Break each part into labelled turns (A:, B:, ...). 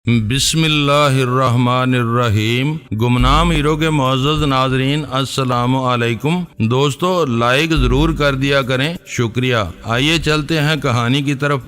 A: بسم اللہ الرحمن الرحیم۔ گمنام ہیرو کے معزز ناظرین السلام علیکم۔ دوستو لائک ضرور کر دیا کریں، شکریہ۔ آئیے چلتے ہیں کہانی کی طرف۔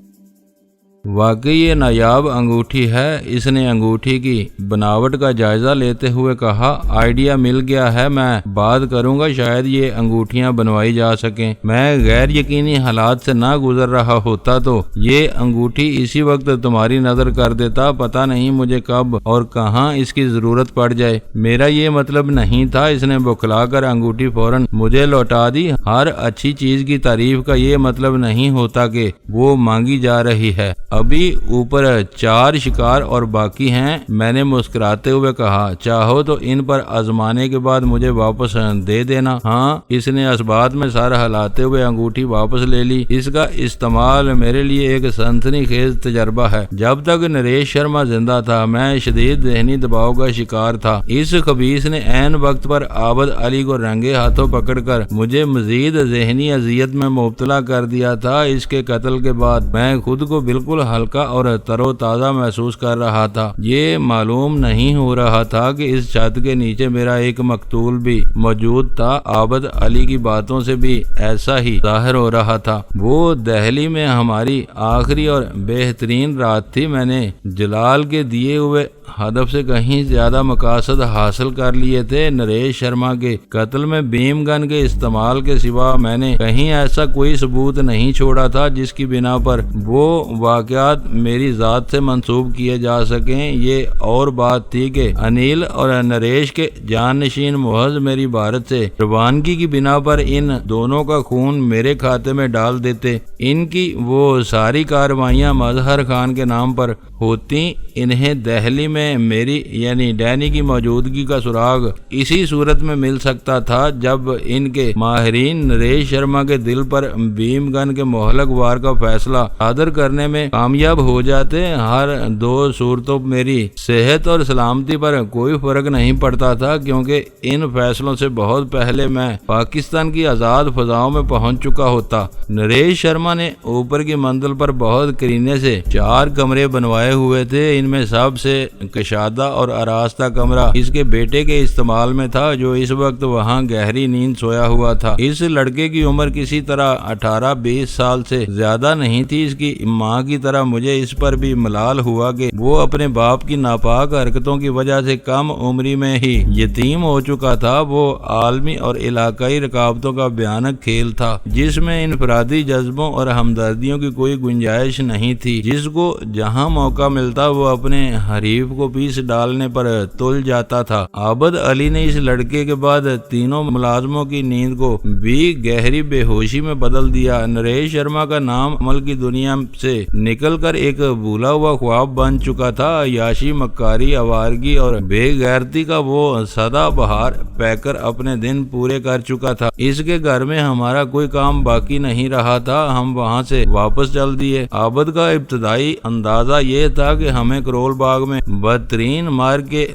A: واقعی یہ نایاب انگوٹھی ہے۔ اس نے انگوٹھی کی بناوٹ کا جائزہ لیتے ہوئے کہا، آئیڈیا مل گیا ہے، میں بات کروں گا، شاید یہ انگوٹھیاں بنوائی جا سکیں۔ میں غیر یقینی حالات سے نہ گزر رہا ہوتا تو یہ انگوٹھی اسی وقت تمہاری نظر کر دیتا، پتہ نہیں مجھے کب اور کہاں اس کی ضرورت پڑ جائے۔ میرا یہ مطلب نہیں تھا۔ اس نے بکھلا کر انگوٹھی فوراً مجھے لوٹا دی۔ ہر اچھی چیز کی تعریف کا یہ مطلب نہیں ہوتا کہ وہ مانگی جا رہی ہے۔ ابھی اوپر 4 شکار اور باقی ہیں، میں نے مسکراتے ہوئے کہا، چاہو تو ان پر آزمانے کے بعد مجھے واپس دے دینا۔ ہاں، اس نے اسبات میں سر ہلاتے ہوئے انگوٹھی واپس لے لی۔ اس کا استعمال میرے لیے ایک سنسنی خیز تجربہ ہے۔ جب تک نریش شرما زندہ تھا میں شدید ذہنی دباؤ کا شکار تھا۔ اس خبیث نے عین وقت پر عابد علی کو رنگے ہاتھوں پکڑ کر مجھے مزید ذہنی اذیت میں مبتلا کر دیا تھا۔ اس کے قتل کے بعد میں خود کو بالکل ہلکا اور تر و تازہ محسوس کر رہا تھا۔ یہ معلوم نہیں ہو رہا تھا کہ اس چھت کے نیچے میرا ایک مقتول بھی موجود تھا۔ عابد علی کی باتوں سے بھی ایسا ہی ظاہر ہو رہا تھا۔ وہ دہلی میں ہماری آخری اور بہترین رات تھی۔ میں نے جلال کے دیے ہوئے ہدف سے کہیں زیادہ مقاصد حاصل کر لیے تھے۔ نریش شرما کے قتل میں بیم گن کے استعمال کے سوا میں نے کہیں ایسا کوئی ثبوت نہیں چھوڑا تھا جس کی بنا پر وہ واقعات میری ذات سے منسوب کیے جا سکیں۔ یہ اور بات تھی کہ انیل اور نریش کے جانشین محض میری بھارت سے روانگی کی بنا پر ان دونوں کا خون میرے کھاتے میں ڈال دیتے۔ ان کی وہ ساری کارروائیاں مظہر خان کے نام پر ہوتی۔ انہیں دہلی میں میری یعنی ڈینی کی موجودگی کا سراغ اسی صورت میں مل سکتا تھا جب ان کے ماہرین نریش شرما کے دل پر بیم گن کے مہلک وار کا فیصلہ صادر کرنے میں کامیاب ہو جاتے۔ ہر 2 صورتوں میری صحت اور سلامتی پر کوئی فرق نہیں پڑتا تھا، کیونکہ ان فیصلوں سے بہت پہلے میں پاکستان کی آزاد فضاؤں میں پہنچ چکا ہوتا۔ نریش شرما نے اوپر کی منزل پر بہت کرینے سے 4 کمرے بنوائے ہوئے تھے۔ ان میں سب سے کشادہ اور آراستہ کمرہ اس کے بیٹے کے استعمال میں تھا، جو اس وقت وہاں گہری نیند سویا ہوا تھا۔ اس لڑکے کی عمر کسی طرح 18-20 سال سے زیادہ نہیں تھی۔ اس کی ماں کی طرح مجھے اس پر بھی ملال ہوا کہ وہ اپنے باپ کی ناپاک حرکتوں کی وجہ سے کم عمری میں ہی یتیم ہو چکا تھا۔ وہ عالمی اور علاقائی رکاوٹوں کا بھیانک کھیل تھا جس میں انفرادی جذبوں اور ہمدردیوں کی کوئی گنجائش نہیں تھی۔ جس کو جہاں موقع ملتا وہ اپنے حریف کو پیس ڈالنے پر تل جاتا تھا۔ عابد علی نے اس لڑکے کے بعد تینوں ملازموں کی نیند کو بھی گہری بے ہوشی میں بدل دیا۔ نریش شرما کا نام عمل کی دنیا سے نکل کر ایک بھولا ہوا خواب بن چکا تھا۔ عیاشی، مکاری، آوارگی اور بے غیرتی کا وہ سدا بہار پیکر اپنے دن پورے کر چکا تھا۔ اس کے گھر میں ہمارا کوئی کام باقی نہیں رہا تھا۔ ہم وہاں سے واپس چل دیے۔ عابد کا ابتدائی اندازہ یہ تھا کہ ہمیں کرول باغ میں بدترین مار کے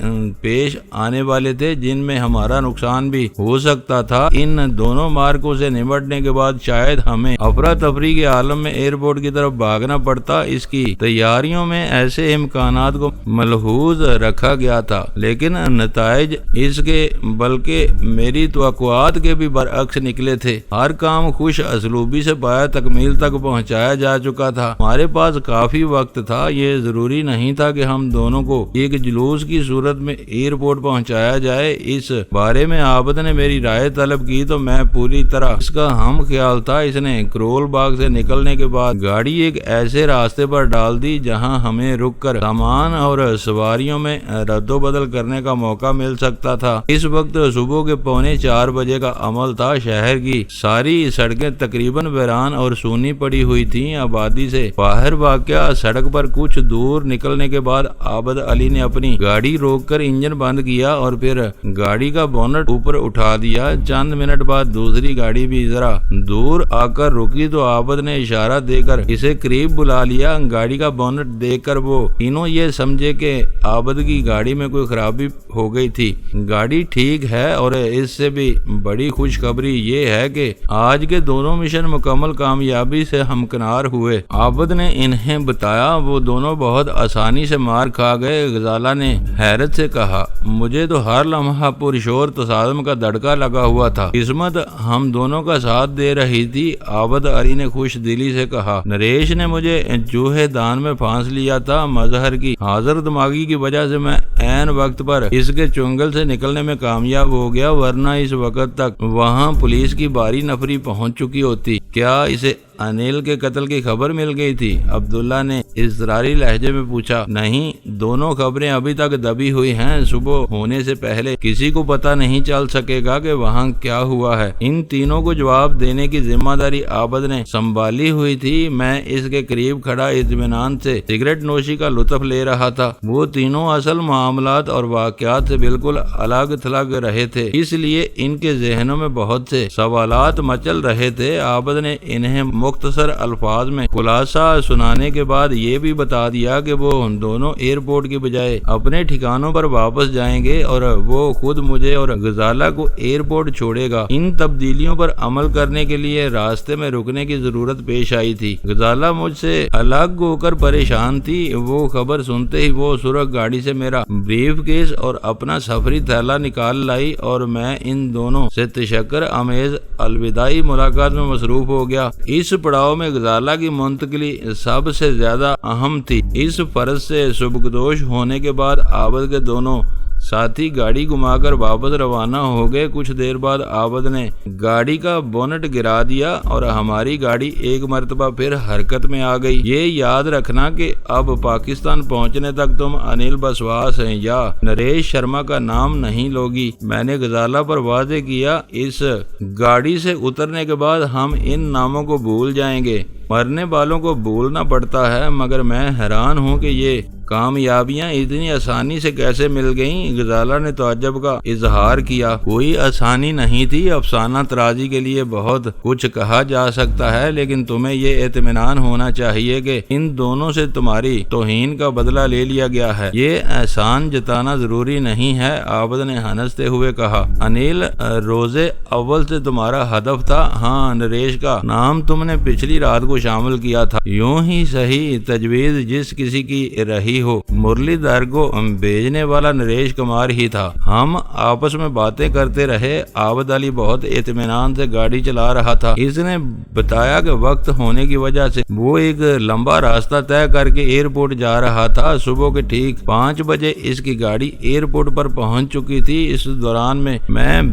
A: پیش آنے والے تھے جن میں ہمارا نقصان بھی ہو سکتا تھا۔ ان دونوں مارکوں سے نمٹنے کے بعد شاید ہمیں افراتفری کے عالم میں ایئرپورٹ کی طرف بھاگنا پڑتا۔ اس کی تیاریوں میں ایسے امکانات کو ملحوظ رکھا گیا تھا، لیکن نتائج اس کے بلکہ میری توقعات کے بھی برعکس نکلے تھے۔ ہر کام خوش اسلوبی سے پایا تکمیل تک پہنچایا جا چکا تھا۔ ہمارے پاس کافی وقت تھا۔ یہ ضروری نہیں تھا کہ ہم دونوں کو ایک جلوس کی صورت میں ایئرپورٹ پہنچایا جائے۔ اس بارے میں عابد نے میری رائے طلب کی تو میں پوری طرح اس کا ہم خیال تھا۔ اس نے کرول باغ سے نکلنے کے بعد گاڑی ایک ایسے راستے پر ڈال دی جہاں ہمیں رک کر سامان اور سواریوں میں رد و بدل کرنے کا موقع مل سکتا تھا۔ اس وقت صبح کے 3:45 بجے کا عمل تھا۔ شہر کی ساری سڑکیں تقریباً ویران اور سونی پڑی ہوئی تھیں۔ آبادی سے باہر واقع سڑک پر کچھ دور نکلنے کے بعد عابد علی نے اپنی گاڑی روک کر انجن بند کیا اور پھر گاڑی کا بونٹ اوپر اٹھا دیا۔ چند منٹ بعد دوسری گاڑی بھی ذرا دور آ کر رکی تو عابد نے اشارہ دے کر اسے قریب بلا لیا۔ گاڑی کا بونٹ دیکھ کر وہ تینوں یہ سمجھے کہ عابد کی گاڑی میں کوئی خرابی ہو گئی تھی۔ گاڑی ٹھیک ہے، اور اس سے بھی بڑی خوشخبری یہ ہے کہ آج کے دونوں مشن مکمل کامیابی سے ہمکنار ہوئے۔ عابد نے انہیں بتایا وہ دونوں بہت آسانی آسانی سے مار کھا گئے۔ غزالہ نے حیرت سے کہا، مجھے تو ہر لمحہ پرشور تصادم کا دھڑکا لگا ہوا تھا، قسمت ہم دونوں کا ساتھ دے رہی تھی۔ عابد علی نے خوش دلی سے کہا، نریش نے مجھے چوہے دان میں پھانس لیا تھا، مظہر کی حاضر دماغی کی وجہ سے میں عین وقت پر اس کے چنگل سے نکلنے میں کامیاب ہو گیا، ورنہ اس وقت تک وہاں پولیس کی باری نفری پہنچ چکی ہوتی۔ کیا اسے انیل کے قتل کی خبر مل گئی تھی؟ عبداللہ نے اضطراری لہجے میں پوچھا۔ نہیں، دونوں خبریں ابھی تک دبی ہوئی ہیں، صبح ہونے سے پہلے کسی کو پتہ نہیں چل سکے گا کہ وہاں کیا ہوا ہے۔ ان تینوں کو جواب دینے کی ذمہ داری عابد نے سنبھالی ہوئی تھی۔ میں اس کے قریب کھڑا اطمینان سے سگریٹ نوشی کا لطف لے رہا تھا۔ وہ تینوں اصل معاملات اور واقعات سے بالکل الگ تھلگ رہے تھے، اس لیے ان کے ذہنوں میں بہت سے سوالات مچل رہے تھے۔ عابد نے انہیں مختصر الفاظ میں خلاصہ سنانے کے بعد یہ بھی بتا دیا کہ وہ دونوں ایئرپورٹ کی بجائے اپنے ٹھکانوں پر واپس جائیں گے اور وہ خود مجھے اور غزالہ کو ایئرپورٹ چھوڑے گا۔ ان تبدیلیوں پر عمل کرنے کے لیے راستے میں رکنے کی ضرورت پیش آئی تھی۔ غزالہ مجھ سے الگ ہو کر پریشان تھی۔ وہ خبر سنتے ہی وہ سرخ گاڑی سے میرا بریف کیس اور اپنا سفری تھیلا نکال لائی اور میں ان دونوں سے تشکر آمیز الوداعی ملاقات میں مصروف ہو گیا۔ اس پڑاؤ میں غزالہ کی منتقلی سب سے زیادہ اہم تھی۔ اس فرض سے سبکدوش ہونے کے بعد عابد کے دونوں ساتھی گاڑی گھما کر واپس روانہ ہو گئے۔ کچھ دیر بعد عابد نے گاڑی کا بونٹ گرا دیا اور ہماری گاڑی ایک مرتبہ پھر حرکت میں آ گئی۔ یہ یاد رکھنا کہ اب پاکستان پہنچنے تک تم انیل بسواس ہیں یا نریش شرما کا نام نہیں لوگی، میں نے غزالہ پر واضح کیا۔ اس گاڑی سے اترنے کے بعد ہم ان ناموں کو بھول جائیں گے۔ مرنے والوں کو بھولنا پڑتا ہے، مگر میں حیران ہوں کہ یہ کامیابیاں اتنی آسانی سے کیسے مل گئیں؟ غزالہ نے تعجب کا اظہار کیا۔ کوئی آسانی نہیں تھی۔ افسانہ ترازی کے لیے بہت کچھ کہا جا سکتا ہے، لیکن تمہیں یہ اطمینان ہونا چاہیے کہ ان دونوں سے تمہاری توہین کا بدلہ لے لیا گیا ہے۔ یہ احسان جتانا ضروری نہیں ہے، عابد نے ہنستے ہوئے کہا۔ انیل روزے اول سے تمہارا ہدف تھا۔ ہاں، نریش کا نام تم نے پچھلی رات کو شامل کیا تھا۔ یوں ہی صحیح تجویز جس کسی کی رہی ہو، مرلی دھر کو بھیجنے والا نریش کمار ہی تھا۔ ہم آپس میں باتیں کرتے رہے۔ عابد علی بہت اطمینان سے گاڑی چلا رہا تھا۔ اس نے بتایا کہ وقت ہونے کی وجہ سے وہ ایک لمبا راستہ طے کر کے ایئرپورٹ جا رہا تھا۔ صبح کے ٹھیک 5 بجے اس کی گاڑی ایئرپورٹ پر پہنچ چکی تھی۔ اس دوران میں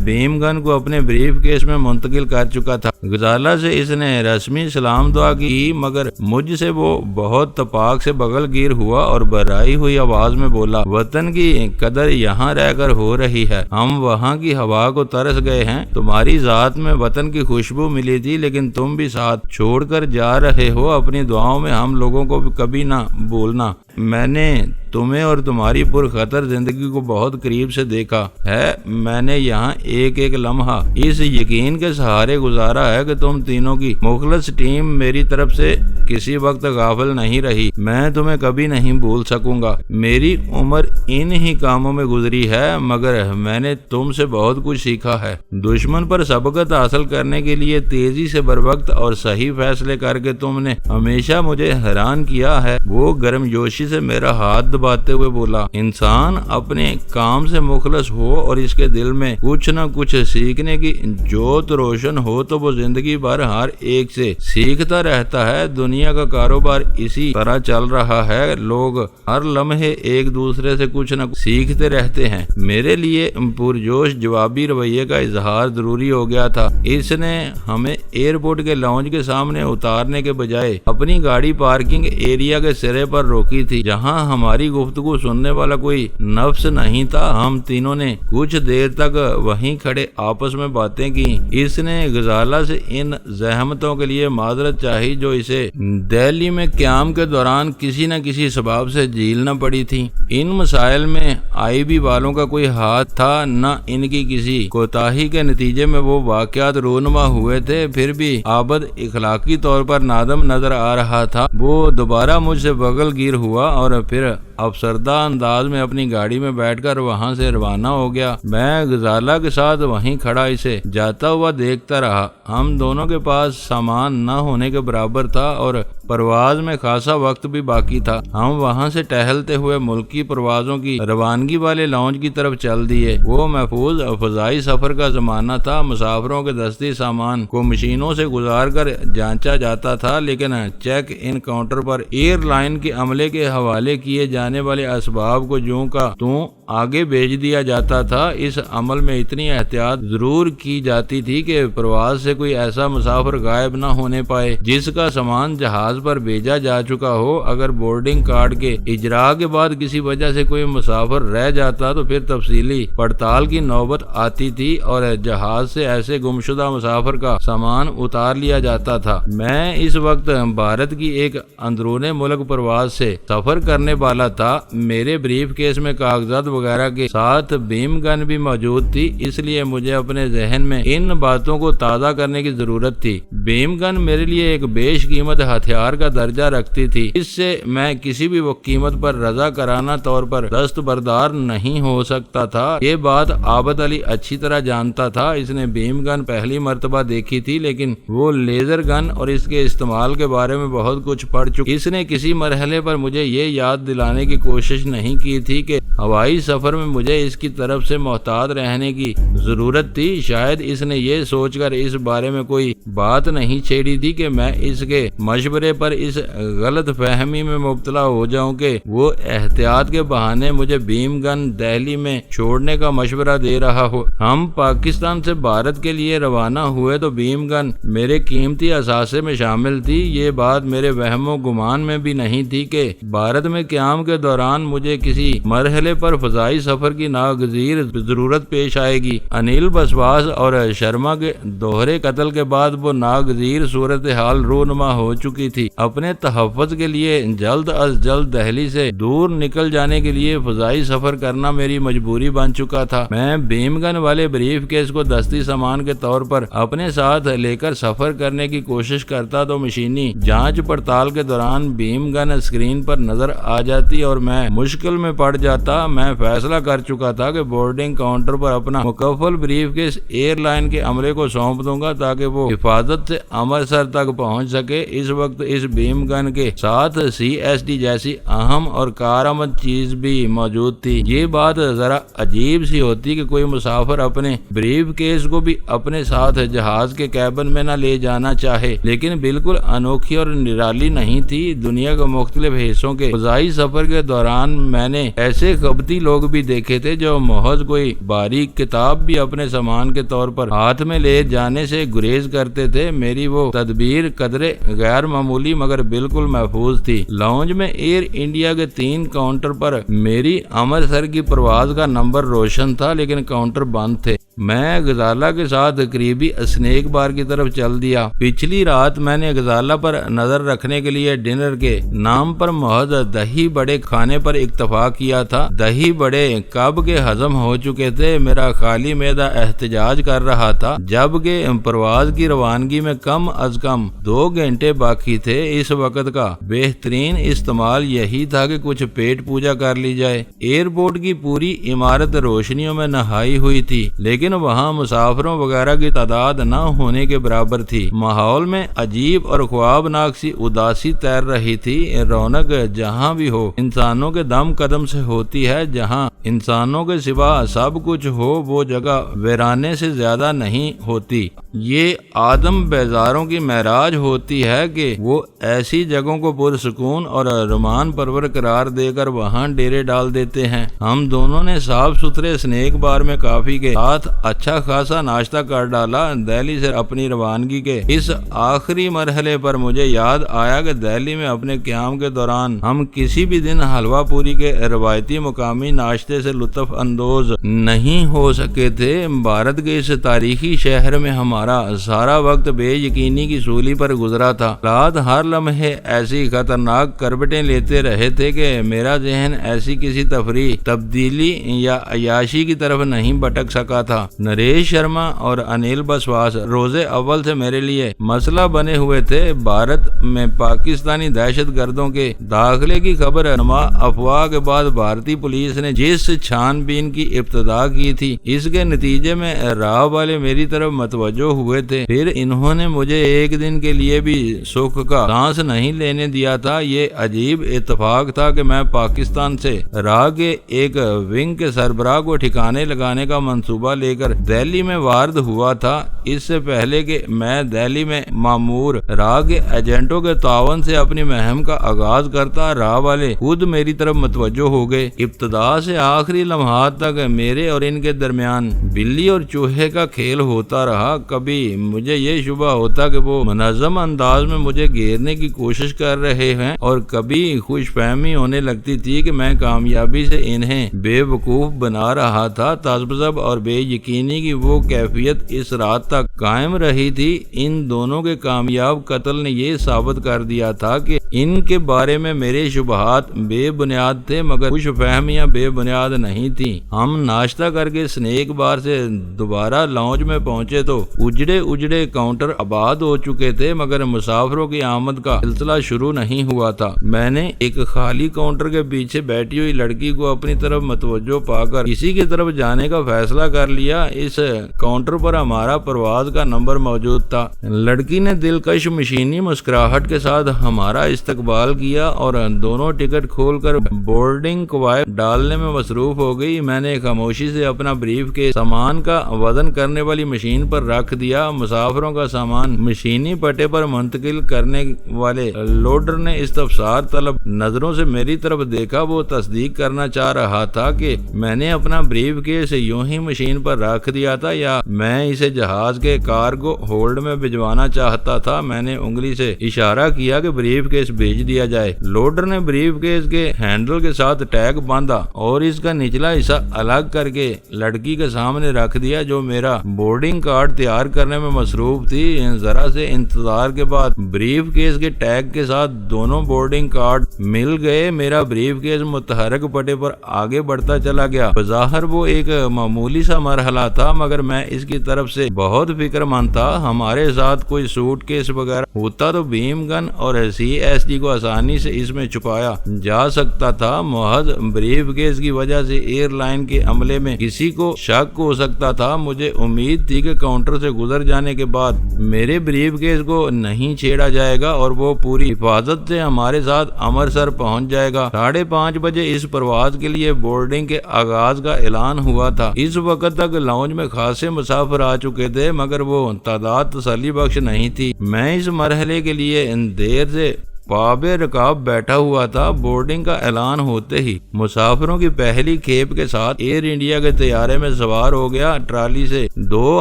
A: بھیم گن کو اپنے بریف کیس میں منتقل کر چکا تھا۔ غزالہ سے اس نے رسمی سلام دعا کی، مگر مجھ سے وہ بہت تپاک سے بغل گیر ہوا اور برائی ہوئی آواز میں بولا، وطن کی قدر یہاں رہ کر ہو رہی ہے، ہم وہاں کی ہوا کو ترس گئے ہیں۔ تمہاری ذات میں وطن کی خوشبو ملی تھی، لیکن تم بھی ساتھ چھوڑ کر جا رہے ہو۔ اپنی دعاؤں میں ہم لوگوں کو کبھی نہ بھولنا۔ میں نے تمہیں اور تمہاری پرخطر زندگی کو بہت قریب سے دیکھا ہے۔ میں نے یہاں ایک ایک لمحہ اس یقین کے سہارے گزارا ہے کہ تم تینوں کی مخلص ٹیم میری طرف سے کسی وقت غافل نہیں رہی۔ میں تمہیں کبھی نہیں بھول سکوں گا۔ میری عمر ان ہی کاموں میں گزری ہے، مگر میں نے تم سے بہت کچھ سیکھا ہے۔ دشمن پر سبقت حاصل کرنے کے لیے تیزی سے بروقت اور صحیح فیصلے کر کے تم نے ہمیشہ مجھے حیران کیا ہے۔ وہ گرم جوشی سے میرا ہاتھ دباتے ہوئے بولا، انسان اپنے کام سے مخلص ہو اور اس کے دل میں کچھ نہ کچھ سیکھنے کی جوت روشن ہو تو وہ زندگی بھر ہر ایک سے سیکھتا رہتا ہے۔ دنیا کا کاروبار اسی طرح چل رہا ہے، لوگ ہر لمحے ایک دوسرے سے کچھ نہ کچھ سیکھتے رہتے ہیں۔ میرے لیے پرجوش جوابی رویے کا اظہار ضروری ہو گیا تھا۔ اس نے ہمیں ایئرپورٹ کے لاؤنج کے سامنے اتارنے کے بجائے اپنی گاڑی پارکنگ ایریا کے سرے پر روکی تھی، جہاں ہماری گفتگو سننے والا کوئی نفس نہیں تھا۔ ہم تینوں نے کچھ دیر تک وہیں کھڑے آپس میں باتیں کی۔ اس نے غزالہ سے ان زحمتوں کے لیے معذرت چاہی جو اسے دہلی میں قیام کے دوران کسی نہ کسی سبب سے جھیلنا پڑی تھی۔ ان مسائل میں آئی بی والوں کا کوئی ہاتھ تھا، نہ ان کی کسی کوتاہی کے نتیجے میں وہ واقعات رونما ہوئے تھے۔ پھر بھی عابد اخلاقی طور پر نادم نظر آ رہا تھا۔ وہ دوبارہ مجھ سے بغل گیر ہوا اور پھر افسردہ انداز میں اپنی گاڑی میں بیٹھ کر وہاں سے روانہ ہو گیا۔ میں غزالہ کے ساتھ وہیں کھڑا اسے جاتا ہوا دیکھتا رہا۔ ہم دونوں کے پاس سامان نہ ہونے کے برابر تھا اور پرواز میں خاصا وقت بھی باقی تھا۔ ہم وہاں سے ٹہلتے ہوئے ملکی پروازوں کی روانگی والے لاؤنج کی طرف چل دیے۔ وہ محفوظ فضائی سفر کا زمانہ تھا۔ مسافروں کے دستی سامان کو مشینوں سے گزار کر جانچا جاتا تھا، لیکن چیک ان کاؤنٹر پر ایئر لائن کے عملے کے حوالے کیے جانے والے اسباب کو جوں کا توں آگے بھیج دیا جاتا تھا۔ اس عمل میں اتنی احتیاط ضرور کی جاتی تھی کہ پرواز سے کوئی ایسا مسافر غائب نہ ہونے پائے جس کا سامان جہاز پر بھیجا جا چکا ہو۔ اگر بورڈنگ کارڈ کے اجراء کے بعد کسی وجہ سے کوئی مسافر رہ جاتا تو پھر تفصیلی پڑتال کی نوبت آتی تھی اور جہاز سے ایسے گمشدہ مسافر کا سامان اتار لیا جاتا تھا۔ میں اس وقت بھارت کی ایک اندرون ملک پرواز سے سفر کرنے والا تھا۔ میرے بریف کیس میں کاغذات وغیرہ کے ساتھ بیم گن بھی موجود تھی، اس لیے مجھے اپنے ذہن میں ان باتوں کو تازہ کرنے کی ضرورت تھی۔ بیم گن میرے لیے ایک بیش قیمت ہتھیار کا درجہ رکھتی تھی۔ اس سے میں کسی بھی قیمت پر رضا کرانہ طور پر دستبردار نہیں ہو سکتا تھا۔ یہ بات عابد علی اچھی طرح جانتا تھا۔ اس نے بیم گن پہلی مرتبہ دیکھی تھی، لیکن وہ لیزر گن اور اس کے استعمال کے بارے میں بہت کچھ پڑھ چکی۔ اس نے کسی مرحلے پر مجھے یہ یاد دلانے کی کوشش نہیں کی تھی کہ ہوائی سفر میں مجھے اس کی طرف سے محتاط رہنے کی ضرورت تھی۔ شاید اس نے یہ سوچ کر اس بارے میں کوئی بات نہیں چھیڑی تھی کہ میں اس کے مشورے پر اس غلط فہمی میں مبتلا ہو جاؤں کہ وہ احتیاط کے بہانے مجھے بیم گن دہلی میں چھوڑنے کا مشورہ دے رہا ہو۔ ہم پاکستان سے بھارت کے لیے روانہ ہوئے تو بیم گن میرے قیمتی اثاثے میں شامل تھی۔ یہ بات میرے وہم و گمان میں بھی نہیں تھی کہ بھارت میں قیام کے دوران مجھے کسی مرحلے پر فضائی سفر کی ناگزیر ضرورت پیش آئے گی۔ انیل بسواس اور شرما کے دوہرے قتل کے بعد وہ ناگزیر صورتحال رونما ہو چکی تھی۔ اپنے تحفظ کے لیے جلد از جلد دہلی سے دور نکل جانے کے لیے فضائی سفر کرنا میری مجبوری بن چکا تھا۔ میں بیم گن والے بریف کیس کو دستی سامان کے طور پر اپنے ساتھ لے کر سفر کرنے کی کوشش کرتا تو مشینی جانچ پڑتال کے دوران بیم گن اسکرین پر نظر آ جاتی اور میں مشکل میں پڑ جاتا۔ میں فیصلہ کر چکا تھا کہ بورڈنگ کاؤنٹر پر اپنا مکفل بریف کیس ایئر لائن کے عملے کو سونپ دوں گا تاکہ وہ حفاظت سے امرتسر تک پہنچ سکے۔ اس وقت اس بیم گن کے ساتھ CSD جیسی اہم اور کارآمد چیز بھی موجود تھی۔ یہ بات ذرا عجیب سی ہوتی کہ کوئی مسافر اپنے بریف کیس کو بھی اپنے ساتھ جہاز کے کیبن میں نہ لے جانا چاہے، لیکن بالکل انوکھی اور نرالی نہیں تھی۔ دنیا کے مختلف حصوں کے فضائی سفر کے دوران میں نے ایسے خبتی لوگ بھی دیکھے تھے جو محض کوئی باریک کتاب بھی اپنے سامان کے طور پر ہاتھ میں لے جانے سے گریز کرتے تھے۔ میری وہ تدبیر قدرے غیر معمولی مگر بالکل محفوظ تھی۔ لاؤنج میں ایئر انڈیا کے 3 کاؤنٹر پر میری امرتسر کی پرواز کا نمبر روشن تھا، لیکن کاؤنٹر بند تھے۔ میں غزالہ کے ساتھ قریبی اسنیک بار کی طرف چل دیا۔ پچھلی رات میں نے غزالہ پر نظر رکھنے کے لیے ڈنر کے نام پر محض دہی بڑے کھانے پر اکتفا کیا تھا۔ دہی بڑے کب کے ہضم ہو چکے تھے، میرا خالی معدہ احتجاج کر رہا تھا، جبکہ پرواز کی روانگی میں کم از کم 2 گھنٹے باقی تھے۔ اس وقت کا بہترین استعمال یہی تھا کہ کچھ پیٹ پوجا کر لی جائے۔ ایئرپورٹ کی پوری عمارت روشنیوں میں نہائی ہوئی تھی، لیکن وہاں مسافروں وغیرہ کی تعداد نہ ہونے کے برابر تھی۔ ماحول میں عجیب اور خوابناک سی اداسی تیر رہی تھی۔ رونق جہاں بھی ہو انسانوں کے دم قدم سے ہوتی ہے۔ جہاں انسانوں کے سوا سب کچھ ہو وہ جگہ ویرانے سے زیادہ نہیں ہوتی۔ یہ آدم بیزاروں کی معراج ہوتی ہے کہ وہ ایسی جگہوں کو پرسکون اور رومان پرور قرار دے کر وہاں ڈیرے ڈال دیتے ہیں۔ ہم دونوں نے صاف ستھرے اسنیک بار میں کافی کے ساتھ اچھا خاصا ناشتہ کر ڈالا۔ دہلی سے اپنی روانگی کے اس آخری مرحلے پر مجھے یاد آیا کہ دہلی میں اپنے قیام کے دوران ہم کسی بھی دن حلوہ پوری کے روایتی مقامی ناشتے سے لطف اندوز نہیں ہو سکے تھے۔ بھارت کے اس تاریخی شہر میں ہمارا سارا وقت بے یقینی کی سولی پر گزرا تھا۔ حالات ہر لمحے ایسی خطرناک کربٹیں لیتے رہے تھے کہ میرا ذہن ایسی کسی تفریح، تبدیلی یا عیاشی کی طرف نہیں بھٹک سکا تھا۔ تھا۔ نریش شرما اور انل بسواس روز اول سے میرے لیے مسئلہ بنے ہوئے تھے۔ بھارت میں پاکستانی دہشت گردوں کے داخلے کی خبر نما افواہ کے بعد بھارتی پولیس نے جس چھان بین کی ابتدا کی تھی، اس کے نتیجے میں راہ والے میری طرف متوجہ ہوئے تھے۔ پھر انہوں نے مجھے ایک دن کے لیے بھی سکھ کا سانس نہیں لینے دیا تھا۔ یہ عجیب اتفاق تھا کہ میں پاکستان سے راہ کے ایک ونگ کے سربراہ کو ٹھکانے لگانے کا منصوبہ لے کر دہلی میں وارد ہوا تھا۔ اس سے پہلے کہ میں دہلی میں مامور راہ کے ایجنٹوں کے تعاون سے اپنی مہم کا آغاز کرتا، راہ والے خود میری طرف متوجہ ہو گئے۔ ابتدا سے آخری لمحات تک میرے اور ان کے درمیان بلی اور چوہے کا کھیل ہوتا رہا۔ کبھی مجھے یہ شبہ ہوتا کہ وہ منظم انداز میں مجھے گھیرنے کی کوشش کر رہے ہیں، اور کبھی خوش فہمی ہونے لگتی تھی کہ میں کامیابی سے انہیں بے وقوف بنا رہا تھا۔ تعصب اور بے یقینی کی وہ کیفیت اس رات تک قائم رہی تھی۔ ان دونوں کے کامیاب قتل نے یہ ثابت کر دیا تھا کہ ان کے بارے میں میرے شبہات بے بنیاد تھے، مگر خوش فہمیاں بے بنیاد نہیں تھیں۔ ہم ناشتہ کر کے سنیک بار سے دوبارہ لاؤنج میں پہنچے تو اجڑے کاؤنٹر آباد ہو چکے تھے، مگر مسافروں کی آمد کا سلسلہ شروع نہیں ہوا تھا۔ میں نے ایک خالی کاؤنٹر کے پیچھے بیٹھی ہوئی لڑکی کو اپنی طرف متوجہ پا کر اسی کی طرف جانے کا فیصلہ کر لیا۔ اس کاؤنٹر پر ہمارا پرواز کا نمبر موجود تھا۔ لڑکی نے دلکش مشینی مسکراہٹ کے ساتھ ہمارا استقبال کیا اور دونوں ٹکٹ کھول کر بورڈنگ کوائر ڈالنے میں مصروف ہو گئی۔ میں نے خاموشی سے اپنا بریف کے سامان کا وزن کرنے والی مشین پر رکھ دیا۔ مسافروں کا سامان مشینی پٹے پر منتقل کرنے والے لوڈر نے استفسار طلب نظروں سے میری طرف دیکھا۔ وہ تصدیق کرنا چاہ رہا تھا کہ میں نے اپنا بریف کیس یوں ہی مشین پر رکھ دیا تھا یا میں اسے جہاز کے کارگو ہولڈ میں بھجوانا چاہتا تھا۔ میں نے انگلی سے اشارہ کیا کہ بریف کیس بھیج دیا جائے۔ لوڈر نے بریف کیس کے ہینڈل کے ساتھ ٹیگ باندھا اور اس کا نچلا حصہ الگ کر کے لڑکی کے سامنے رکھ دیا، جو میرا بورڈنگ کارڈ تیار کرنے میں مصروف تھی۔ ذرا سے انتظار کے بعد بریف کیس کے ٹیگ کے ساتھ دونوں بورڈنگ کارڈ مل گئے۔ میرا بریف کیس متحرک پٹے پر آگے بڑھتا چلا گیا۔ بظاہر وہ ایک معمولی سا مرحلہ تھا، مگر میں اس کی طرف سے بہت فکر مند تھا۔ ہمارے ساتھ کوئی سوٹ کیس وغیرہ ہوتا تو بیم گن اور CSD کو آسانی سے اس میں چھپایا جا سکتا تھا۔ محض بریف کیس کی وجہ سے ایئر لائن کے عملے میں کسی کو شک ہو سکتا تھا۔ مجھے امید تھی کہ کاؤنٹر سے گزر جانے کے بعد میرے بریف کیس کو نہیں چھیڑا جائے گا اور وہ پوری حفاظت سے ہمارے ساتھ امرتسر پہنچ جائے گا۔ 5:30 بجے اس پرواز کے لیے بورڈنگ کے آغاز کا اعلان ہوا تھا۔ اس وقت تک لاؤنج میں خاصے مسافر آ چکے تھے، مگر وہ تعداد تسلی بخش نہیں تھی۔ میں اس مرحلے کے لیے دیر سے پابے رکاب بیٹھا ہوا تھا۔ بورڈنگ کا اعلان ہوتے ہی مسافروں کی پہلی کھیپ کے ساتھ ایئر انڈیا کے طیارے میں سوار ہو گیا۔ ٹرالی سے 2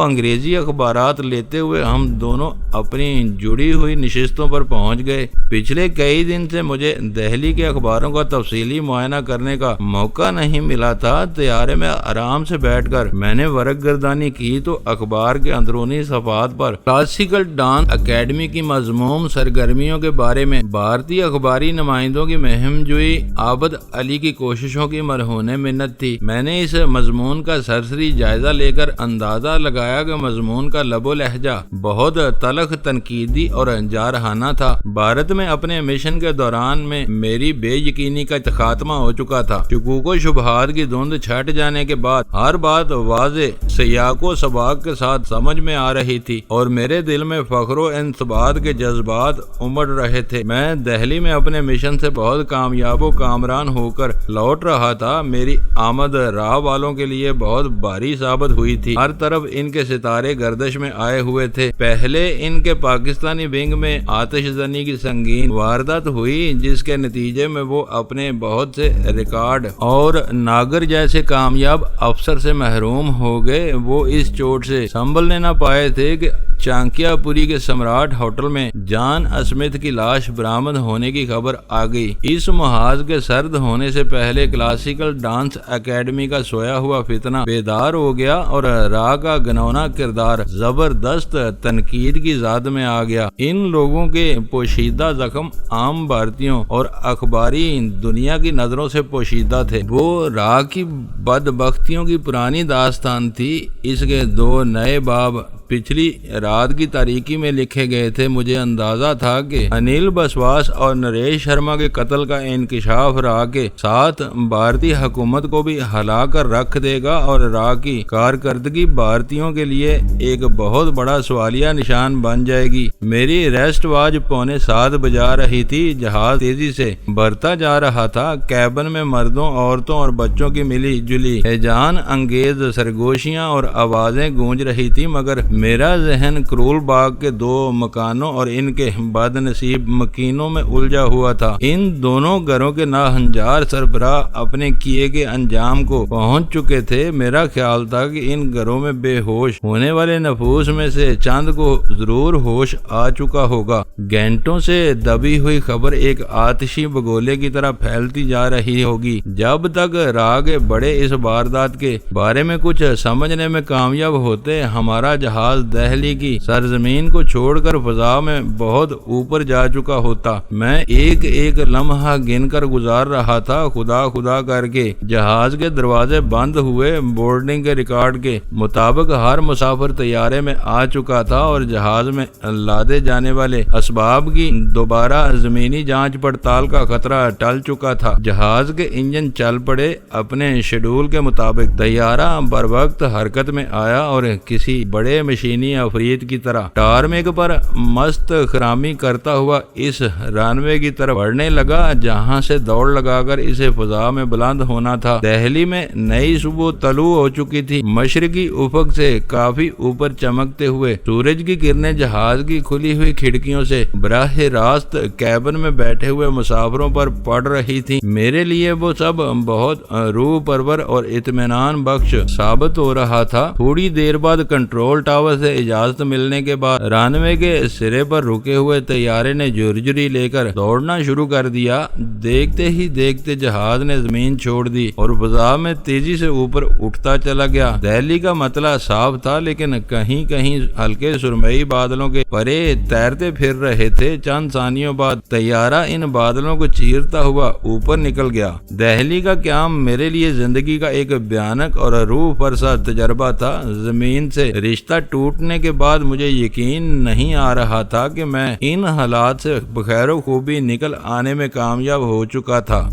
A: انگریزی اخبارات لیتے ہوئے ہم دونوں اپنی جڑی ہوئی نشستوں پر پہنچ گئے۔ پچھلے کئی دن سے مجھے دہلی کے اخباروں کا تفصیلی معائنہ کرنے کا موقع نہیں ملا تھا۔ طیارے میں آرام سے بیٹھ کر میں نے ورق گردانی کی تو اخبار کے اندرونی صفحات پر کلاسیکل ڈانس اکیڈمی کی مذموم سرگرمیوں کے بارے میں بھارتی اخباری نمائندوں کی مہم جوئی عابد علی کی کوششوں کی مرہون منت تھی۔ میں نے اس مضمون کا سرسری جائزہ لے کر اندازہ لگایا کہ مضمون کا لب و لہجہ بہت تلخ، تنقیدی اور جارحانہ تھا۔ بھارت میں اپنے مشن کے دوران میں میری بے یقینی کا خاتمہ ہو چکا تھا۔ شکوک و شبہات کی دھند چھٹ جانے کے بعد ہر بات واضح، سیاق و سباق کے ساتھ سمجھ میں آ رہی تھی اور میرے دل میں فخر و انتباہ کے جذبات امڑ رہے تھے۔ میں دہلی میں اپنے مشن سے بہت کامیاب و کامران ہو کر لوٹ رہا تھا۔ میری آمد راہ والوں کے لیے بہت بھاری ثابت ہوئی تھی۔ ہر طرف ان کے ستارے گردش میں آئے ہوئے تھے۔ پہلے ان کے پاکستانی ونگ میں آتش زنی کی سنگین واردات ہوئی، جس کے نتیجے میں وہ اپنے بہت سے ریکارڈ اور ناگر جیسے کامیاب افسر سے محروم ہو گئے۔ وہ اس چوٹ سے سنبھلنے نہ پائے تھے کہ چانکیا پوری کے سمراٹ ہوٹل میں جان اسمتھ کی لاش برآمد برآمد ہونے کی خبر آ گئی۔ اس محاذ کے سرد ہونے سے پہلے کلاسیکل ڈانس اکیڈمی کا سویا ہوا فتنہ بیدار ہو گیا اور را کا گنونا کردار زبردست تنقید کی زاد میں آ گیا۔ ان لوگوں کے پوشیدہ زخم عام بھارتیوں اور اخباری دنیا کی نظروں سے پوشیدہ تھے۔ وہ را کی بدبختیوں کی پرانی داستان تھی۔ اس کے 2 نئے باب پچھلی رات کی تاریکی میں لکھے گئے تھے۔ مجھے اندازہ تھا کہ انیل بسواس اور نریش شرما کے قتل کا انکشاف را کے ساتھ بھارتی حکومت کو بھی ہلا کر رکھ دے گا اور را کی کارکردگی بھارتیوں کے لیے ایک بہت بڑا سوالیہ نشان بن جائے گی۔ میری ریسٹ واچ 6:45 بجا رہی تھی۔ جہاز تیزی سے بڑھتا جا رہا تھا۔ کیبن میں مردوں، عورتوں اور بچوں کی ملی جلی ہیجان انگیز سرگوشیاں اور آوازیں گونج رہی تھی، مگر میرا ذہن کرول باغ کے 2 مکانوں اور ان کے بد نصیب مکینوں میں الجھا ہوا تھا۔ ان دونوں گھروں کے ناہنجار سربراہ اپنے کیے کے انجام کو پہنچ چکے تھے۔ میرا خیال تھا کہ ان گھروں میں بے ہوش ہونے والے نفوس میں سے چند کو ضرور ہوش آ چکا ہوگا۔ گھنٹوں سے دبی ہوئی خبر ایک آتشی بگولے کی طرح پھیلتی جا رہی ہوگی۔ جب تک راگ بڑے اس واردات کے بارے میں کچھ سمجھنے میں کامیاب ہوتے، ہمارا جہاز دہلی کی سرزمین کو چھوڑ کر فضا میں بہت اوپر جا چکا ہوتا۔ میں ایک ایک لمحہ گن کر گزار رہا تھا، خدا خدا کر کے۔ جہاز کے دروازے بند ہوئے۔ بورڈنگ کے ریکارڈ کے مطابق ہر مسافر طیارے میں آ چکا تھا اور جہاز میں لادے جانے والے اسباب کی دوبارہ زمینی جانچ پڑتال کا خطرہ ٹل چکا تھا۔ جہاز کے انجن چل پڑے اپنے شیڈول کے مطابق۔ طیارہ بر وقت حرکت میں آیا اور کسی بڑے مشینی افریت کی طرح ٹارمیک پر مست خرامی کرتا ہوا اس رن وے کی طرف بڑھنے لگا جہاں سے دوڑ لگا کر اسے فضا میں بلند ہونا تھا۔ دہلی میں نئی صبح طلوع ہو چکی تھی۔ مشرقی افق سے کافی اوپر چمکتے ہوئے سورج کی کرنیں جہاز کی کھلی ہوئی کھڑکیوں سے براہ راست کیبن میں بیٹھے ہوئے مسافروں پر پڑ رہی تھی۔ میرے لیے وہ سب بہت روح پرور اور اطمینان بخش ثابت ہو رہا تھا۔ تھوڑی دیر بعد کنٹرول ٹاور سے اجازت ملنے کے بعد رن وے کے سرے پر رکے ہوئے طیارے نے جھرجھری لے کر دوڑنا شروع کر دیا۔ دیکھتے ہی دیکھتے جہاز نے زمین چھوڑ دی اور فضا میں تیزی سے اوپر اٹھتا چلا گیا۔ دہلی کا مطلع صاف تھا، لیکن کہیں کہیں ہلکے سرمئی بادلوں کے پرے تیرتے پھر رہے تھے۔ چند ثانیوں بعد طیارہ ان بادلوں کو چیرتا ہوا اوپر نکل گیا۔ دہلی کا قیام میرے لیے زندگی کا ایک بھیانک اور روح فرسا تجربہ تھا۔ زمین سے رشتہ ٹوٹنے کے بعد مجھے یقین نہیں آ رہا تھا کہ میں ان حالات سے بخیر و خوبی نکل آنے میں کامیاب ہو چکا تھا۔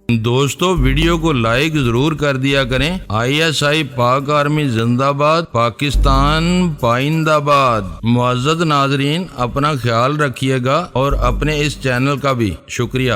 A: دوستو، ویڈیو کو لائک ضرور کر دیا کریں۔ ISI پاک آرمی زندہ باد، پاکستان پائندہ باد۔ معزز ناظرین، اپنا خیال رکھیے گا اور اپنے اس چینل کا بھی شکریہ۔